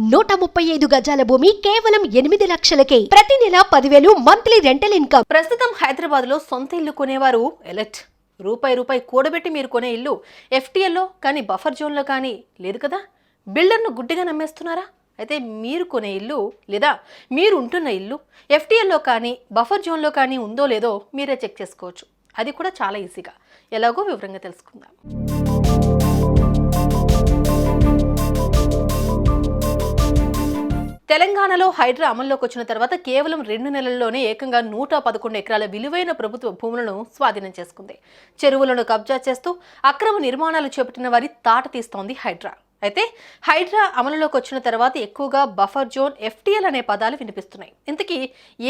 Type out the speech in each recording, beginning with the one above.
135 గజాల భూమి కేవలం 8 లక్షలకే. ప్రతి నెల 10,000 మంత్లీ రెంటల్ ఇన్కమ్. ప్రస్తుతం హైదరాబాద్ లో సొంత ఇల్లు కొనేవారు ఎలర్ట్. రూపాయి కూడబెట్టి మీరు కొనే ఇల్లు ఎఫ్టీఎల్లో కానీ బఫర్ జోన్లో కానీ లేదు కదా. బిల్డర్ను గుడ్డిగా నమ్మేస్తున్నారా? అయితే మీరు కొనే ఇల్లు లేదా మీరు ఉంటున్న ఇల్లు ఎఫ్టీఎల్లో కానీ బఫర్ జోన్లో కానీ ఉందో లేదో మీరే చెక్ చేసుకోవచ్చు. అది కూడా చాలా ఈజీగా. ఎలాగో వివరంగా తెలుసుకుందాం. తెలంగాణలో హైడ్రా అమల్లోకి వచ్చిన తర్వాత కేవలం 2 నెలల్లోనే ఏకంగా 111 ఎకరాల విలువైన ప్రభుత్వ భూములను స్వాధీనం చేసుకుంది. చెరువులను కబ్జా చేస్తూ అక్రమ నిర్మాణాలు చేపట్టిన వారి తాట తీస్తోంది హైడ్రా. అయితే హైడ్రా అమలులోకి వచ్చిన తర్వాత ఎక్కువగా బఫర్ జోన్, ఎఫ్టీఎల్ అనే పదాలు వినిపిస్తున్నాయి. ఇంతకీ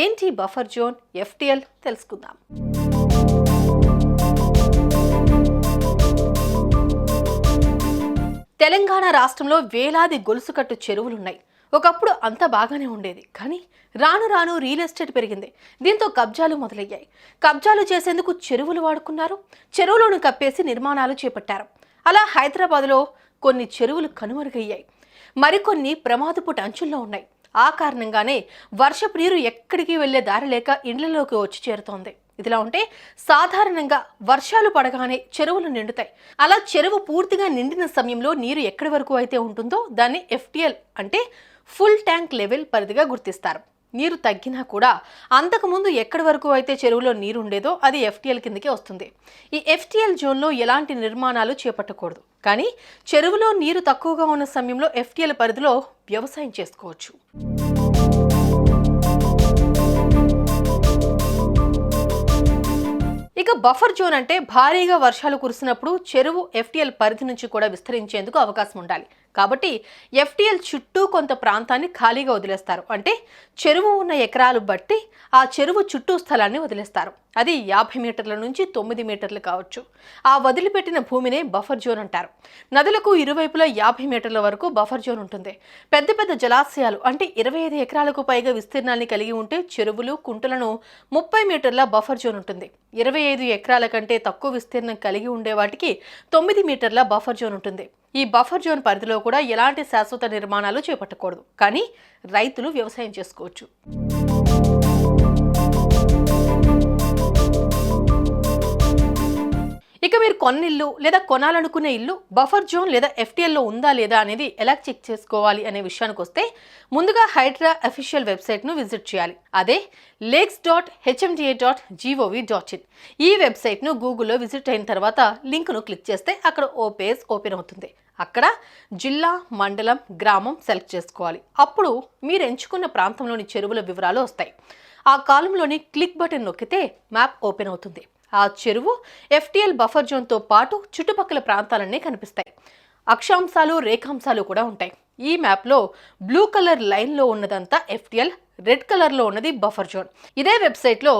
ఏంటి బఫర్ జోన్, ఎఫ్టీఎల్ తెలుసుకుందాం. తెలంగాణ రాష్ట్రంలో వేలాది గొలుసుకట్టు చెరువులున్నాయి. ఒకప్పుడు అంతా బాగానే ఉండేది, కానీ రాను రాను రియల్ ఎస్టేట్ పెరిగింది. దీంతో కబ్జాలు మొదలయ్యాయి. కబ్జాలు చేసేందుకు చెరువులు వాడుకున్నారు, చెరువులను కప్పేసి నిర్మాణాలు చేపట్టారు. అలా హైదరాబాద్లో కొన్ని చెరువులు కనుమరుగయ్యాయి, మరికొన్ని ప్రమాదపుట అంచుల్లో ఉన్నాయి. ఆ కారణంగానే వర్షపు నీరు ఎక్కడికి వెళ్లే దారి లేక ఇండ్లలోకి వచ్చి చేరుతోంది. ఇదిలా ఉంటే సాధారణంగా వర్షాలు పడగానే చెరువులు నిండుతాయి. అలా చెరువు పూర్తిగా నిండిన సమయంలో నీరు ఎక్కడి వరకు అయితే ఉంటుందో దాన్ని ఎఫ్టీఎల్ అంటే ఫుల్ ట్యాంక్ లెవెల్ పరిధిగా గుర్తిస్తారు. నీరు తగ్గినా కూడా అంతకుముందు ఎక్కడి వరకు అయితే చెరువులో నీరు ఉండేదో అది ఎఫ్టీఎల్ కిందకే వస్తుంది. ఈ ఎఫ్టీఎల్ జోన్లో ఎలాంటి నిర్మాణాలు చేపట్టకూడదు, కానీ చెరువులో నీరు తక్కువగా ఉన్న సమయంలో ఎఫ్టీఎల్ పరిధిలో వ్యవసాయం చేసుకోవచ్చు. ఇక బఫర్ జోన్ అంటే భారీగా వర్షాలు కురిసినప్పుడు చెరువు ఎఫ్టీఎల్ పరిధి నుంచి కూడా విస్తరించేందుకు అవకాశం ఉండాలి. కాబట్టి ఎఫ్టీఎల్ చుట్టూ కొంత ప్రాంతాన్ని ఖాళీగా వదిలేస్తారు. అంటే చెరువు ఉన్న ఎకరాలు బట్టి ఆ చెరువు చుట్టూ స్థలాన్ని వదిలేస్తారు. అది 50 మీటర్ల నుంచి 9 మీటర్లు కావచ్చు. ఆ వదిలిపెట్టిన భూమినే బఫర్ జోన్ అంటారు. నదులకు ఇరువైపులా 50 మీటర్ల వరకు బఫర్ జోన్ ఉంటుంది. పెద్ద పెద్ద జలాశయాలు అంటే 25 ఎకరాలకు పైగా విస్తీర్ణాన్ని కలిగి ఉంటే చెరువులు, కుంటలను 30 మీటర్ల బఫర్ జోన్ ఉంటుంది. 25 ఎకరాల కంటే తక్కువ విస్తీర్ణం కలిగి ఉండే వాటికి 9 మీటర్ల బఫర్ జోన్ ఉంటుంది. ఈ బఫర్ జోన్ పరిధిలో కూడా ఎలాంటి శాశ్వత నిర్మాణాలు చేపట్టకూడదు, కానీ రైతులు వ్యవసాయం చేసుకోవచ్చు. ఇక మీరు కొన్నిల్లు లేదా కొనాలనుకునే ఇల్లు బఫర్ జోన్ లేదా ఎఫ్టీఎల్లో ఉందా లేదా అనేది ఎలా చెక్ చేసుకోవాలి అనే విషయానికి వస్తే ముందుగా హైడ్రా అఫీషియల్ వెబ్సైట్ను విజిట్ చేయాలి. అదే lakes.hmda.gov.in. ఈ వెబ్సైట్ను గూగుల్లో విజిట్ అయిన తర్వాత లింక్ను క్లిక్ చేస్తే అక్కడ ఓ పేజ్ ఓపెన్ అవుతుంది. అక్కడ జిల్లా, మండలం, గ్రామం సెలెక్ట్ చేసుకోవాలి. అప్పుడు మీరు ఎంచుకున్న ప్రాంతంలోని చెరువుల వివరాలు వస్తాయి. ఆ కాలంలోని క్లిక్ బటన్ నొక్కితే మ్యాప్ ఓపెన్ అవుతుంది. ఆ చెరువు ఎఫ్టీఎల్ బఫర్ జోన్తో పాటు చుట్టుపక్కల ప్రాంతాలన్నీ కనిపిస్తాయి. అక్షాంశాలు, రేఖాంశాలు కూడా ఉంటాయి. ఈ మ్యాప్లో బ్లూ కలర్ లైన్లో ఉన్నదంతా ఎఫ్టీఎల్, రెడ్ కలర్లో ఉన్నది బఫర్ జోన్. ఇదే వెబ్సైట్లో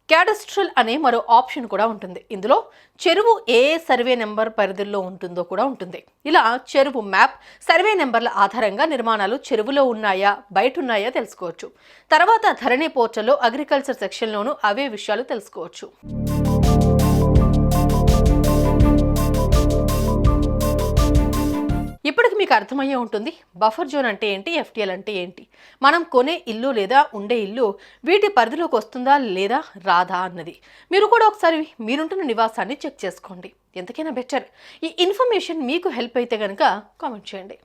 క్యాడస్ట్రల్ అనే మరో ఆప్షన్ కూడా ఉంటుంది. ఇందులో చెరువు ఏ సర్వే నెంబర్ పరిధిలో ఉంటుందో కూడా ఉంటుంది. ఇలా చెరువు మ్యాప్, సర్వే నెంబర్ల ఆధారంగా నిర్మాణాలు చెరువులో ఉన్నాయా, బయట ఉన్నాయా తెలుసుకోవచ్చు. తర్వాత ధరణి పోర్టల్లో అగ్రికల్చర్ సెక్షన్లోనూ అవే విషయాలు తెలుసుకోవచ్చు. ఇప్పటికి మీకు అర్థమయ్యే ఉంటుంది బఫర్ జోన్ అంటే ఏంటి, ఎఫ్టీఎల్ అంటే ఏంటి, మనం కొనే ఇల్లు లేదా ఉండే ఇల్లు వీటి పరిధిలోకి వస్తుందా లేదా రాదా అన్నది. మీరు కూడా ఒకసారి మీరుంటున్న నివాసాన్ని చెక్ చేసుకోండి. ఎంతకైనా బెటర్. ఈ ఇన్ఫర్మేషన్ మీకు హెల్ప్ అయితే కనుక కామెంట్ చేయండి.